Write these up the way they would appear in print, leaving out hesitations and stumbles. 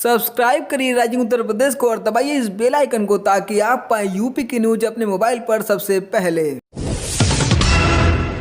Subscribe करिए rising Uttar Pradesh को और दबाइए इस बेल आइकन को ताकि आप पाएं यूपी की न्यूज अपने मोबाइल पर सबसे पहले।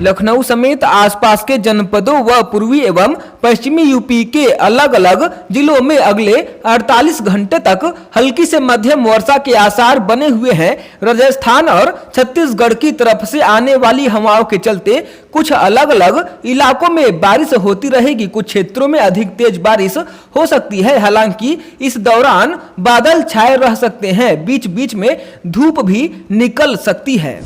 लखनऊ समेत आसपास के जनपदों व पूर्वी एवं पश्चिमी यूपी के अलग अलग जिलों में अगले 48 घंटे तक हल्की से मध्यम वर्षा के आसार बने हुए हैं। राजस्थान और छत्तीसगढ़ की तरफ से आने वाली हवाओं के चलते कुछ अलग अलग इलाकों में बारिश होती रहेगी। कुछ क्षेत्रों में अधिक तेज बारिश हो सकती है। हालांकि इस दौरान बादल छाए रह सकते हैं, बीच बीच में धूप भी निकल सकती है।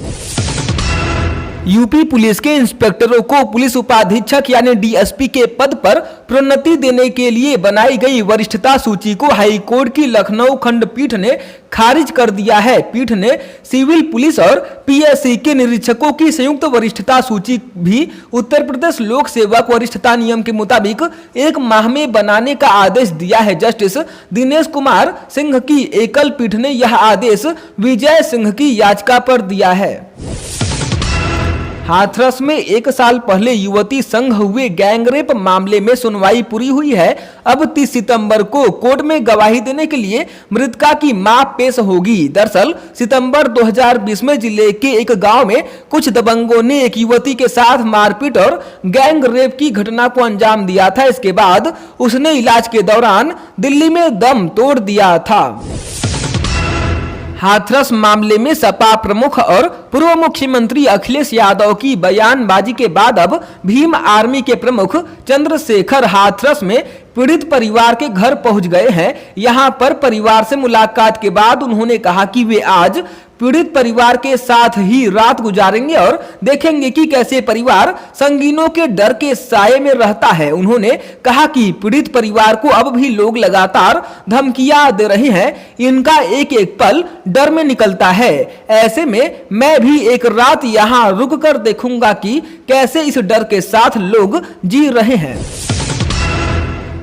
यूपी पुलिस के इंस्पेक्टरों को पुलिस उपाधीक्षक यानी डीएसपी के पद पर प्रोन्नति देने के लिए बनाई गई वरिष्ठता सूची को हाईकोर्ट की लखनऊ खंडपीठ ने खारिज कर दिया है। पीठ ने सिविल पुलिस और पीएससी के निरीक्षकों की संयुक्त वरिष्ठता सूची भी उत्तर प्रदेश लोक सेवक वरिष्ठता नियम के मुताबिक 1 माह में बनाने का आदेश दिया है। जस्टिस दिनेश कुमार सिंह की एकल पीठ ने यह आदेश विजय सिंह की याचिका पर दिया है। हाथरस में 1 साल पहले युवती संग हुए गैंगरेप मामले में सुनवाई पूरी हुई है। अब 30 सितंबर को कोर्ट में गवाही देने के लिए मृतका की मां पेश होगी। दरअसल सितंबर 2020 में जिले के एक गांव में कुछ दबंगों ने एक युवती के साथ मारपीट और गैंग रेप की घटना को अंजाम दिया था। इसके बाद उसने इलाज के दौरान दिल्ली में दम तोड़ दिया था। हाथरस मामले में सपा प्रमुख और पूर्व मुख्यमंत्री अखिलेश यादव की बयानबाजी के बाद अब भीम आर्मी के प्रमुख चंद्रशेखर हाथरस में पीड़ित परिवार के घर पहुंच गए हैं। यहां पर परिवार से मुलाकात के बाद उन्होंने कहा कि वे आज पीड़ित परिवार के साथ ही रात गुजारेंगे और देखेंगे कि कैसे परिवार संगीनों के डर के साये में रहता है। उन्होंने कहा कि पीड़ित परिवार को अब भी लोग लगातार धमकियां दे रहे हैं। इनका एक एक पल डर में निकलता है। ऐसे में मैं भी एक रात यहां रुक कर देखूंगा कि कैसे इस डर के साथ लोग जी रहे हैं।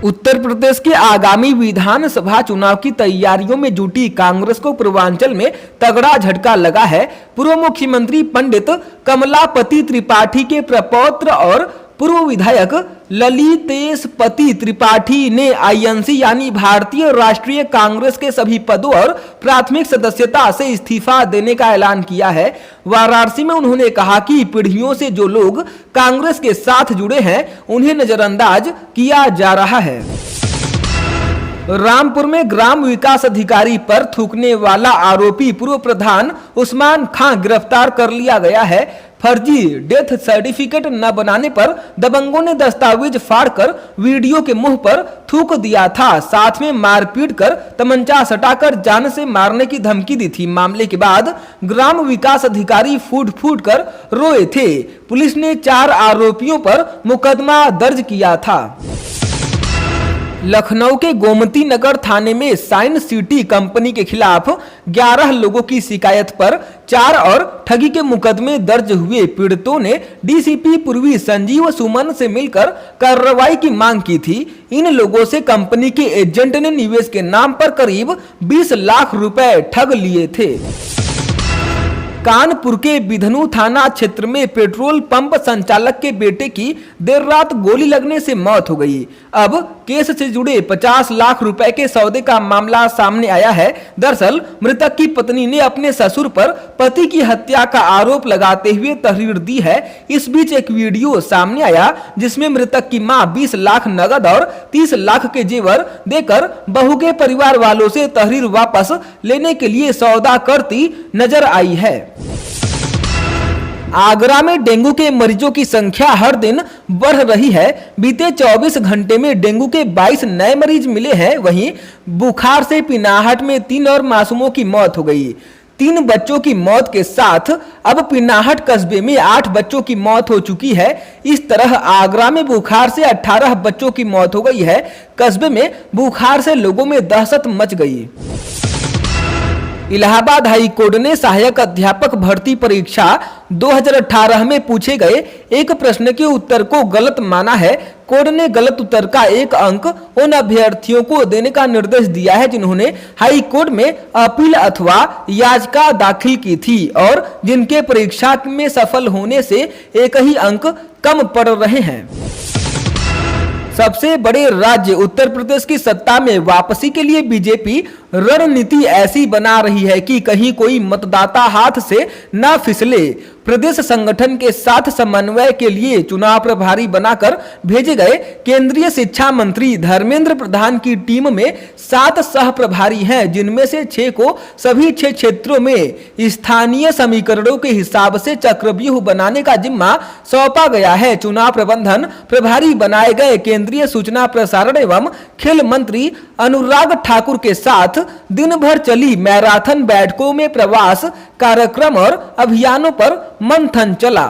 उत्तर प्रदेश के आगामी विधानसभा चुनाव की तैयारियों में जुटी कांग्रेस को पूर्वांचल में तगड़ा झटका लगा है। पूर्व मुख्यमंत्री पंडित कमलापति त्रिपाठी के प्रपौत्र और पूर्व विधायक ललितेश पति त्रिपाठी ने आईएनसी यानी भारतीय राष्ट्रीय कांग्रेस के सभी पदों और प्राथमिक सदस्यता से इस्तीफा देने का ऐलान किया है। वाराणसी में उन्होंने कहा कि पीढ़ियों से जो लोग कांग्रेस के साथ जुड़े हैं उन्हें नजरअंदाज किया जा रहा है। रामपुर में ग्राम विकास अधिकारी पर थूकने वाला आरोपी पूर्व प्रधान उस्मान खां गिरफ्तार कर लिया गया है। फर्जी डेथ सर्टिफिकेट न बनाने पर दबंगों ने दस्तावेज फाड़कर वीडियो के मुंह पर थूक दिया था। साथ में मारपीट कर तमंचा सटाकर जान से मारने की धमकी दी थी। मामले के बाद ग्राम विकास अधिकारी फूट फूट कर रोए थे। पुलिस ने 4 आरोपियों पर मुकदमा दर्ज किया था। लखनऊ के गोमती नगर थाने में साइंस सिटी कंपनी के खिलाफ 11 लोगों की शिकायत पर 4 और ठगी के मुकदमे दर्ज हुए। पीड़ितों ने डीसीपी पूर्वी संजीव सुमन से मिलकर कार्रवाई की मांग की थी। इन लोगों से कंपनी के एजेंट ने निवेश के नाम पर करीब 20 लाख रुपए ठग लिए थे। कानपुर के बिधनू थाना क्षेत्र में पेट्रोल पंप संचालक के बेटे की देर रात गोली लगने से मौत हो गई। अब केस से जुड़े 50 लाख रुपए के सौदे का मामला सामने आया है। दरअसल मृतक की पत्नी ने अपने ससुर पर पति की हत्या का आरोप लगाते हुए तहरीर दी है। इस बीच एक वीडियो सामने आया जिसमें मृतक की मां 20 लाख नगद और 30 लाख के जेवर देकर बहू के परिवार वालों से तहरीर वापस लेने के लिए सौदा करती नजर आई है। आगरा में डेंगू के मरीजों की संख्या हर दिन बढ़ रही है। बीते 24 घंटे में डेंगू के 22 नए मरीज मिले हैं। वहीं बुखार से पिनाहट में 3 और मासूमों की मौत हो गई। 3 बच्चों की मौत के साथ अब पिनाहट कस्बे में 8 बच्चों की मौत हो चुकी है। इस तरह आगरा में बुखार से 18 बच्चों की मौत हो गई है। कस्बे में बुखार से लोगों में दहशत मच गई। इलाहाबाद हाई कोर्ट ने सहायक अध्यापक भर्ती परीक्षा 2018 में पूछे गए एक प्रश्न के उत्तर को गलत माना है। कोर्ट ने गलत उत्तर का 1 अंक उन अभ्यर्थियों को देने का निर्देश दिया है जिन्होंने हाई कोर्ट में अपील अथवा याचिका दाखिल की थी और जिनके परीक्षा में सफल होने से 1 ही अंक कम पड़ रहे हैं। सबसे बड़े राज्य उत्तर प्रदेश की सत्ता में वापसी के लिए बीजेपी रणनीति ऐसी बना रही है कि कहीं कोई मतदाता हाथ से न फिसले। प्रदेश संगठन के साथ समन्वय के लिए चुनाव प्रभारी बनाकर भेजे गए केंद्रीय शिक्षा मंत्री धर्मेंद्र प्रधान की टीम में 7 सह प्रभारी हैं, जिनमें से 6 को सभी 6 क्षेत्रों में स्थानीय समीकरणों के हिसाब से चक्रव्यूह बनाने का जिम्मा सौंपा गया है। चुनाव प्रबंधन प्रभारी बनाए गए केंद्रीय सूचना प्रसारण एवं खेल मंत्री अनुराग ठाकुर के साथ दिन भर चली मैराथन बैठकों में प्रवास कार्यक्रम और अभियानों पर मंथन चला।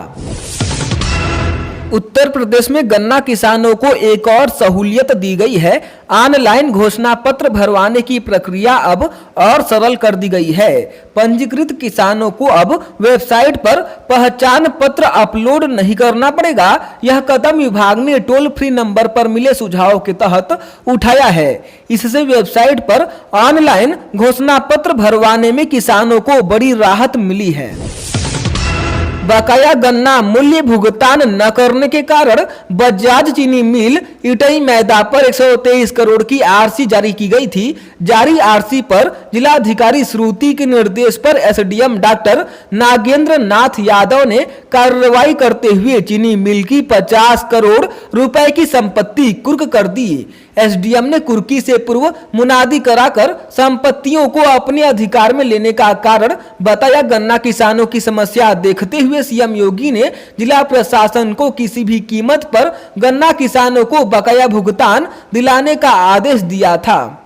उत्तर प्रदेश में गन्ना किसानों को एक और सहूलियत दी गई है। ऑनलाइन घोषणा पत्र भरवाने की प्रक्रिया अब और सरल कर दी गई है। पंजीकृत किसानों को अब वेबसाइट पर पहचान पत्र अपलोड नहीं करना पड़ेगा। यह कदम विभाग ने टोल फ्री नंबर पर मिले सुझाव के तहत उठाया है। इससे वेबसाइट पर ऑनलाइन घोषणा पत्र भरवाने में किसानों को बड़ी राहत मिली है। बकाया गन्ना मूल्य भुगतान न करने के कारण बजाज चीनी मिल इटई मैदा पर 123 करोड़ की आरसी जारी की गई थी। जारी आरसी पर जिलाधिकारी श्रुति के निर्देश पर एसडीएम डॉक्टर नागेंद्र नाथ यादव ने कार्रवाई करते हुए चीनी मिल की 50 करोड़ रुपए की संपत्ति कुर्क कर दी। एसडीएम ने कुर्की से पूर्व मुनादी कराकर संपत्तियों को अपने अधिकार में लेने का कारण बताया। गन्ना किसानों की समस्या देखते हुए सीएम योगी ने जिला प्रशासन को किसी भी कीमत पर गन्ना किसानों को बकाया भुगतान दिलाने का आदेश दिया था।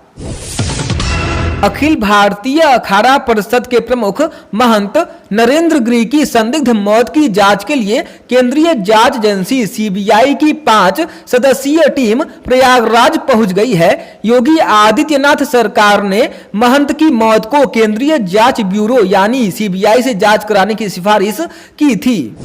अखिल भारतीय अखाड़ा परिषद के प्रमुख महंत नरेंद्र गिरी की संदिग्ध मौत की जांच के लिए केंद्रीय जांच एजेंसी सीबीआई की 5 सदस्यीय टीम प्रयागराज पहुंच गई है। योगी आदित्यनाथ सरकार ने महंत की मौत को केंद्रीय जांच ब्यूरो यानी सीबीआई से जांच कराने की सिफारिश की थी।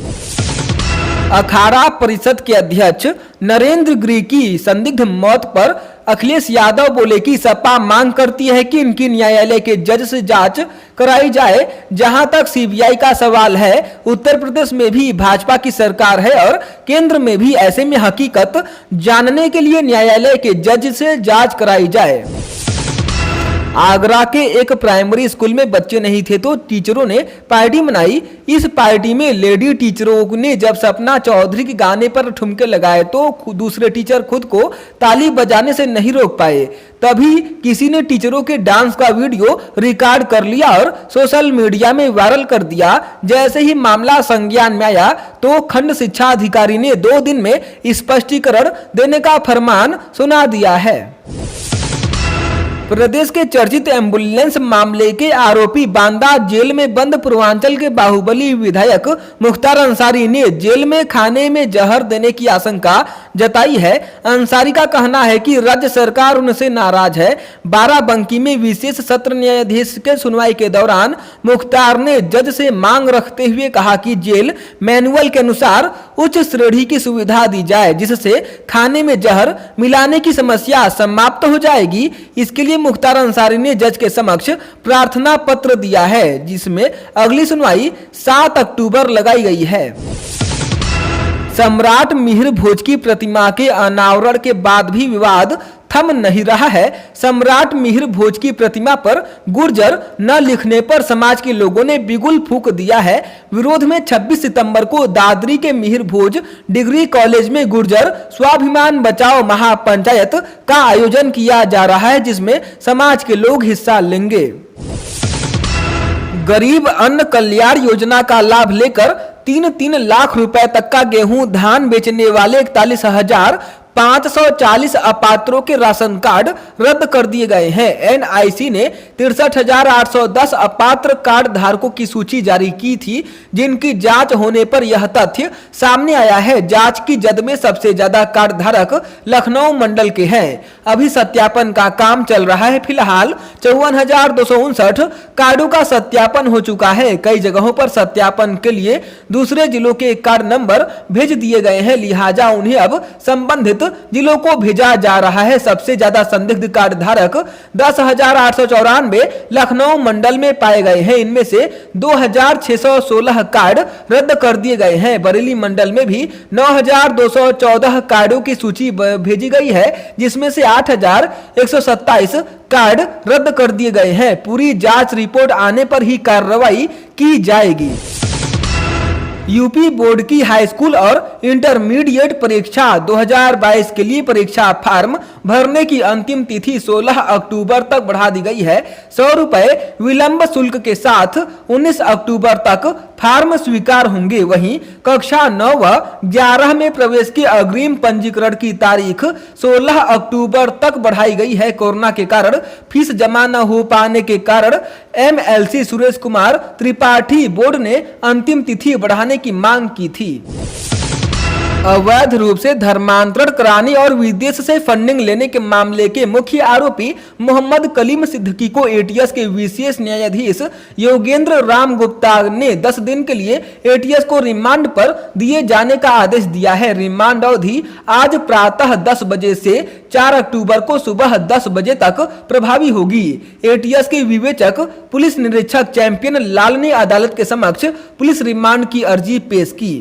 अखाड़ा परिषद के अध्यक्ष नरेंद्र गिरी की संदिग्ध मौत पर अखिलेश यादव बोले कि सपा मांग करती है कि इनकी न्यायालय के जज से जांच कराई जाए। जहां तक सीबीआई का सवाल है, उत्तर प्रदेश में भी भाजपा की सरकार है और केंद्र में भी। ऐसे में हकीकत जानने के लिए न्यायालय के जज से जांच कराई जाए। आगरा के एक प्राइमरी स्कूल में बच्चे नहीं थे तो टीचरों ने पार्टी मनाई। इस पार्टी में लेडी टीचरों ने जब सपना चौधरी के गाने पर ठुमके लगाए तो दूसरे टीचर खुद को ताली बजाने से नहीं रोक पाए। तभी किसी ने टीचरों के डांस का वीडियो रिकॉर्ड कर लिया और सोशल मीडिया में वायरल कर दिया। जैसे ही मामला संज्ञान में आया तो खंड शिक्षा अधिकारी ने 2 दिन में स्पष्टीकरण देने का फरमान सुना दिया है। प्रदेश के चर्चित एम्बुलेंस मामले के आरोपी बांदा जेल में बंद पूर्वांचल के बाहुबली विधायक मुख्तार अंसारी ने जेल में खाने में जहर देने की आशंका जताई है। अंसारी का कहना है कि राज्य सरकार उनसे नाराज है। बाराबंकी में विशेष सत्र न्यायाधीश के सुनवाई के दौरान मुख्तार ने जज से मांग रखते हुए कहा कि जेल मैनुअल के अनुसार उच्च श्रेणी की सुविधा दी जाए, जिससे खाने में जहर मिलाने की समस्या समाप्त हो जाएगी। इसके लिए मुख्तार अंसारी ने जज के समक्ष प्रार्थना पत्र दिया है, जिसमें अगली सुनवाई 7 अक्टूबर लगाई गई है। सम्राट मिहिर भोज की प्रतिमा के अनावरण के बाद भी विवाद थम नहीं रहा है। सम्राट मिहिर भोज की प्रतिमा पर गुर्जर न लिखने पर समाज के लोगों ने बिगुल फूंक दिया है। विरोध में 26 सितंबर को दादरी के मिहिर भोज डिग्री कॉलेज में गुर्जर स्वाभिमान बचाओ महापंचायत का आयोजन किया जा रहा है, जिसमें समाज के लोग हिस्सा लेंगे। गरीब अन्न कल्याण योजना का लाभ लेकर 3-3 लाख रुपए तक का गेहूं धान बेचने वाले 41,540 अपात्रों के राशन कार्ड रद्द कर दिए गए हैं। एनआईसी ने 63,810 अपात्र कार्ड धारकों की सूची जारी की थी, जिनकी जांच होने पर यह तथ्य सामने आया है। जांच की जद में सबसे ज्यादा कार्ड धारक लखनऊ मंडल के हैं। अभी सत्यापन का काम चल रहा है। फिलहाल 54,259 कार्डों का सत्यापन हो चुका है। कई जगहों पर सत्यापन के लिए दूसरे जिलों के कार्ड नंबर भेज दिए गए हैं, लिहाजा उन्हें अब संबंधित जिलों को भेजा जा रहा है। सबसे ज्यादा संदिग्ध कार्ड धारक 10,894 लखनऊ मंडल में पाए गए हैं। इनमें से 2,616 कार्ड रद्द कर दिए गए हैं। बरेली मंडल में भी 9,214 कार्डों की सूची भेजी गई है, जिसमें से 8,127 कार्ड रद्द कर दिए गए हैं। पूरी जांच रिपोर्ट आने पर ही कार्रवाई की जाएगी। यूपी बोर्ड की हाई स्कूल और इंटरमीडिएट परीक्षा 2022 के लिए परीक्षा फॉर्म भरने की अंतिम तिथि 16 अक्टूबर तक बढ़ा दी गई है। 100 रुपए विलंब शुल्क के साथ 19 अक्टूबर तक फॉर्म स्वीकार होंगे। वहीं कक्षा 9 व 11 में प्रवेश के अग्रिम पंजीकरण की तारीख 16 अक्टूबर तक बढ़ाई गई है। कोरोना के कारण फीस जमा न हो पाने के कारण MLC सुरेश कुमार त्रिपाठी बोर्ड ने अंतिम तिथि बढ़ाने की मांग की थी। अवैध रूप से धर्मांतरण कराने और विदेश से फंडिंग लेने के मामले के मुख्य आरोपी मोहम्मद कलीम सिद्दीकी को ATS के विशेष न्यायाधीश योगेंद्र राम गुप्ता ने 10 दिन के लिए ATS को रिमांड पर दिए जाने का आदेश दिया है। रिमांड अवधि आज प्रातः 10 बजे से 4 अक्टूबर को सुबह 10 बजे तक प्रभावी होगी। ATS के विवेचक पुलिस निरीक्षक चैंपियन लाल ने अदालत के समक्ष पुलिस रिमांड की अर्जी पेश की।